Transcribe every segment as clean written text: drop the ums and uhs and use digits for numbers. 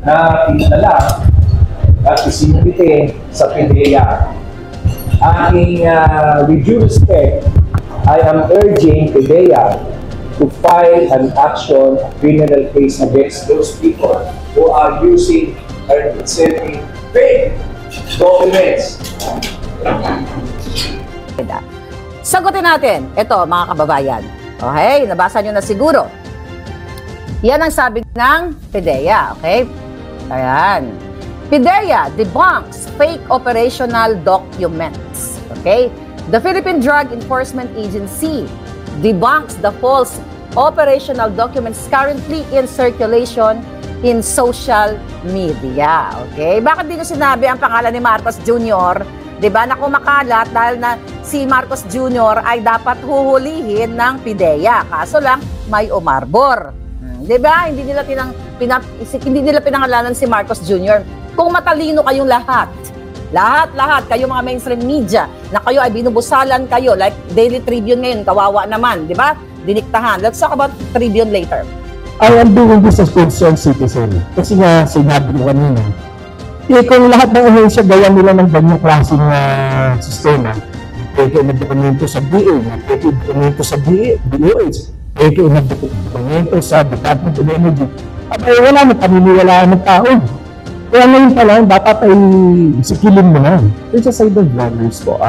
na pinadala at isinabite sa PDEA. With due respect, I am urging PDEA to file an action, a criminal case against those people who are using or sending fake documents. Sagutin natin. Ito, mga kababayan. Okay, nabasa nyo na siguro. Yan ang sabi ng PDEA. Okay? Ayan. PDEA debunks fake operational documents. Okay? The Philippine Drug Enforcement Agency debunks the false operational documents currently in circulation in social media. Okay? Bakit di nyo sinabi ang pangalan ni Marcos Jr.? Diba, na kumakalat dahil na si Marcos Jr. ay dapat huhulihin ng PDEA. Kaso lang, may umarbor. Diba? Hindi nila pinangalanan si Marcos Jr. Kung matalino kayong lahat, kayong mga mainstream media, na kayo ay binubusalan kayo, like Daily Tribune ngayon, kawawa naman, di ba? Diniktahan. Let's talk about Tribune later. I am doing this as concerned citizen. Kasi nga, sinabi mo kanina, kung lahat ng ahensya gaya nila ng ganyang klaseng sistema, pwede na dokumento sa DA, pwede dokumento sa DOH, pwede na dokumento sa Department of Energy, abay wala na paniniwalaan ng tao. Kaya ngayon pa lang, dapat ay sikilin mo na. Yung sa side of vloggers po,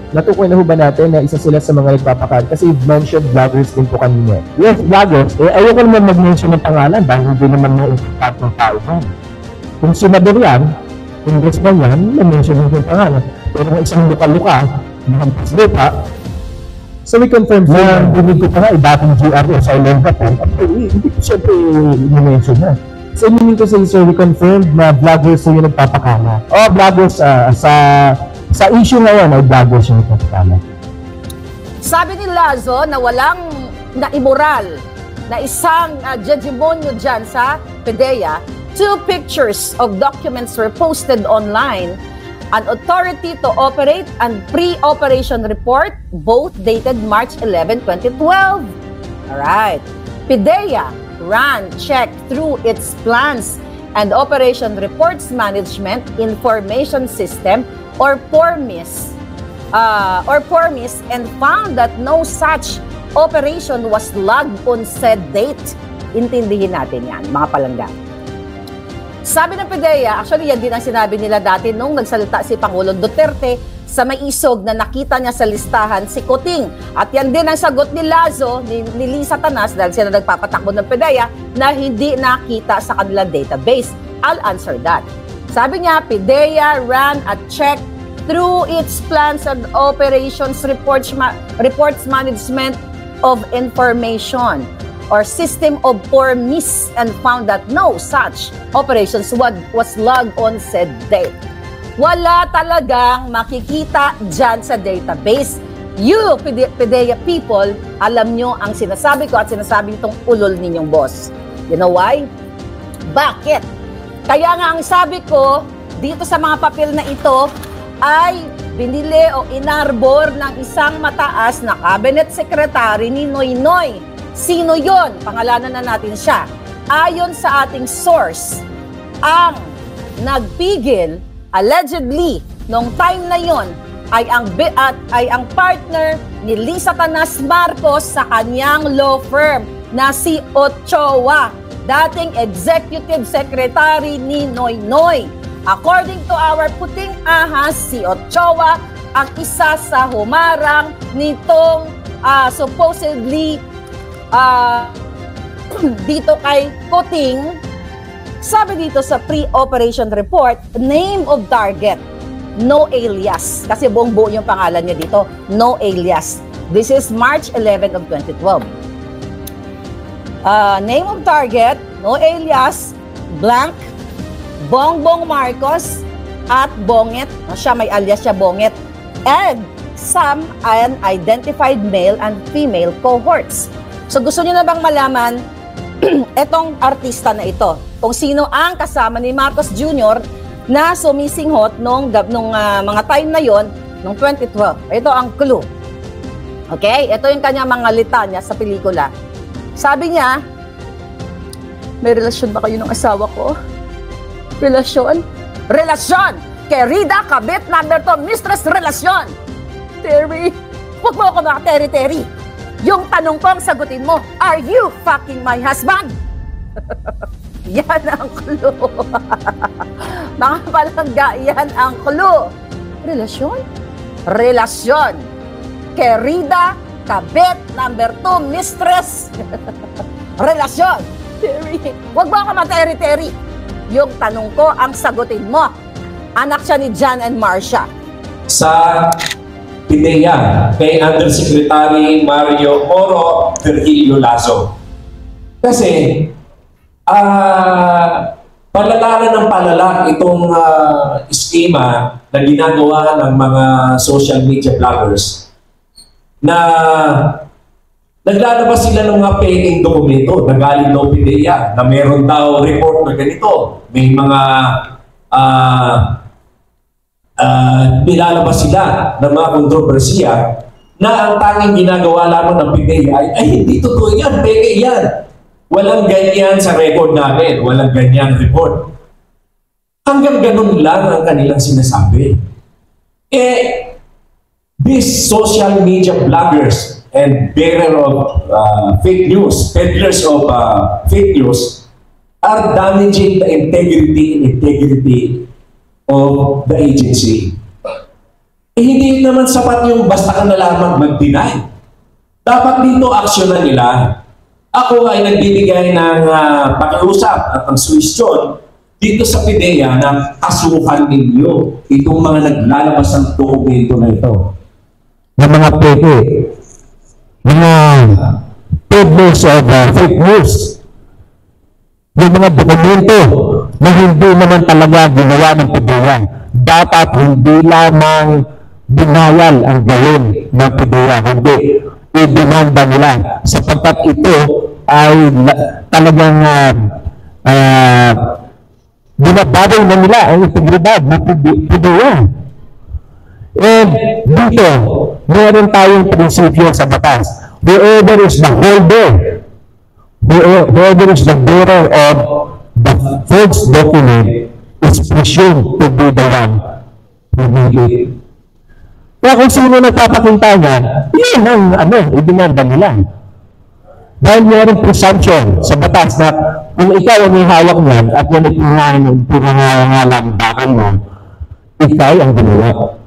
natukoy na ho ba natin na isa sila sa mga nagpapakan? Kasi you've mentioned vloggers din po kanina. Yes, vloggers, ayoko naman mag-mention ng pangalan dahil hindi naman na-impact ng tao ba. Kung senador yan, congressman yan, na-mention yung pangalan. Pero kung isang luka-luka, mahampas lupa, so we confirm na dinig ko pa nga, dating GRO sa Olympic po, hindi ko siyempre i-mention na. So, hindi ko sir, we confirmed na vloggers yung nagpapakala. O, vloggers, sa issue ngayon, ay vloggers yung nagpapakala. Sabi ni Lazo na walang na-immoral na isang judgemonyo dyan sa PDEA. 2 pictures of documents were posted online. An authority to operate and pre-operation report, both dated March 11, 2012. Alright. PDEA ran check through its plans and operation reports management information system or PORMIS and found that no such operation was logged on said date. Intindihin natin yan, mga palangga. Sabi ng PDEA, actually yan din ang sinabi nila dati nung nagsalita si Pangulong Duterte sa may isog na nakita niya sa listahan si Kuting. At yan din ang sagot ni Lazo, ni Lisa Tanas, dahil sila nagpapatakbo ng PDEA, na hindi nakita sa kanilang database. I'll answer that. Sabi niya, PDEA ran a check through its plans and operations reports management of information or system of PORMIS and found that no such operations was logged on said date. Wala talagang makikita dyan sa database. You, PDEA people, alam nyo ang sinasabi ko at sinasabi nitong ulol ninyong boss. You know why? Bakit? Kaya nga ang sabi ko, dito sa mga papel na ito, ay binili o inarbor ng isang mataas na cabinet secretary ni Noynoy. Sino yon? Pangalanan na natin siya. Ayon sa ating source, ang nagpigil, allegedly, nung time na yon, ay ang partner ni Lisa Tanas Marcos sa kanyang law firm na si Ochoa, dating executive secretary ni Noynoy. According to our puting ahas, si Ochoa ang isa sa humarang nitong supposedly dito kay Kuting. Sabi dito sa pre-operation report, name of target, no alias. Kasi buong-buo yung pangalan niya dito, no alias. This is March 11 of 2012. Name of target, no alias, blank, Bongbong Marcos at Bonget. Siya may alias siya, Bonget. And some unidentified male and female cohorts. So gusto niyo na bang malaman etong artista na ito? Kung sino ang kasama ni Marcos Jr. na sumisinghot nung mga time na yon, nung 2012. Ito ang clue. Okay? Ito yung kanyang mga litanya sa pelikula. Sabi niya, may relasyon ba kayo ng asawa ko? Relasyon? Relasyon! Querida, kabit, number 2, mistress, relasyon! Terry, huwag mo ako makateri-teri. Yung tanong ko ang sagutin mo, are you fucking my husband? Yan ang clue. Mga palangga, yan ang clue. Relasyon? Relasyon. Querida, kabit, number 2, mistress. Relasyon. Terry, huwag mo ako materi-teri. Yung tanong ko, ang sagutin mo. Anak siya ni John and Marcia. Sa PIDEA kay Undersecretary Mario Oro Virgilio Lazo. Kasi, palala ng palala itong eskema na ginagawa ng mga social media bloggers na naglalabas sila ng mga peking dokumento na galing daw PIDEA na meron daw report na ganito. May mga nilalabas sila ng mga kontrobersiya na ang tanging ginagawa lamang ng PIDEA ay hindi totoo yan, peke yan. Walang ganyan sa record namin, walang ganyan report. Hanggang ganun lang ang kanilang sinasabi. These social media bloggers and bearer of fake news, peddlers of fake news, are damaging the integrity of the agency. Hindi naman sapat yung basta ka na lamang mag-deny. Dapat dito aksyonan nila. Ako ay nagbibigay ng pakiusap at ang suwisyon dito sa PIDEA na kasuhan ninyo itong mga naglalabas ng dokumento na ito. Ng mga peke, mga peddlers of fake news, yung mga dokumento na hindi naman talaga ginawa ng PIDEA. Dapat hindi lamang binayal ang gawin ng PIDEA, hindi idinanda nila sapagkat ito ay talagang binababay na nila ang integridad ng PIDEA. And dito, meron tayong prinsipyo sa batas. Whoever is the holder, whoever is the bearer of the false document is presumed to be the one who made it. Kaya kung sino nagpapakita niya, yun ang ibinanda nila. Dahil meron presumption sa batas na kung ikaw ang may hawak niyan at yan ang pinangalan bakal mo, ikaw ang gumawa.